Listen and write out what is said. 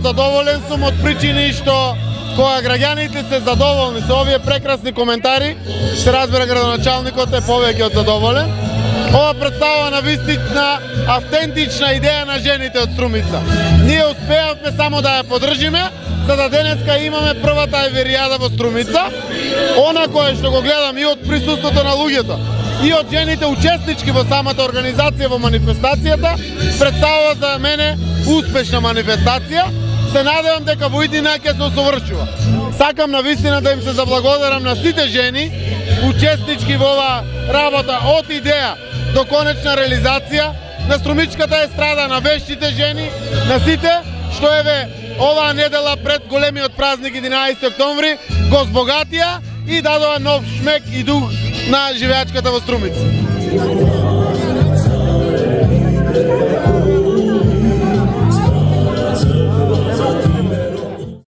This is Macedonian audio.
задоволен сум од причини што кога граѓаните се задоволни со овие прекрасни коментари, се разбира градоначалникот е повеќе од задоволен. Ова представува навистина автентична идеја на жените од Струмица. Ние успеавме само да ја поддржиме, за да денеска имаме првата еверијада во Струмица. Она кое што го гледам и од присуството на луѓето, и од жените учеснички во самата организација во манифестацијата, представува за мене успешна манифестација. Се надевам дека во иднина ќе се усовршува. Сакам навистина да им се заблагодарам на сите жени, учеснички во оваа работа од идеја до конечна реализација, на струмичката естрада, на вештите жени, на сите што еве оваа недела пред големиот празник 11 октомври го збогатија и дадоа нов шмек и дух на живеачката во Струмица.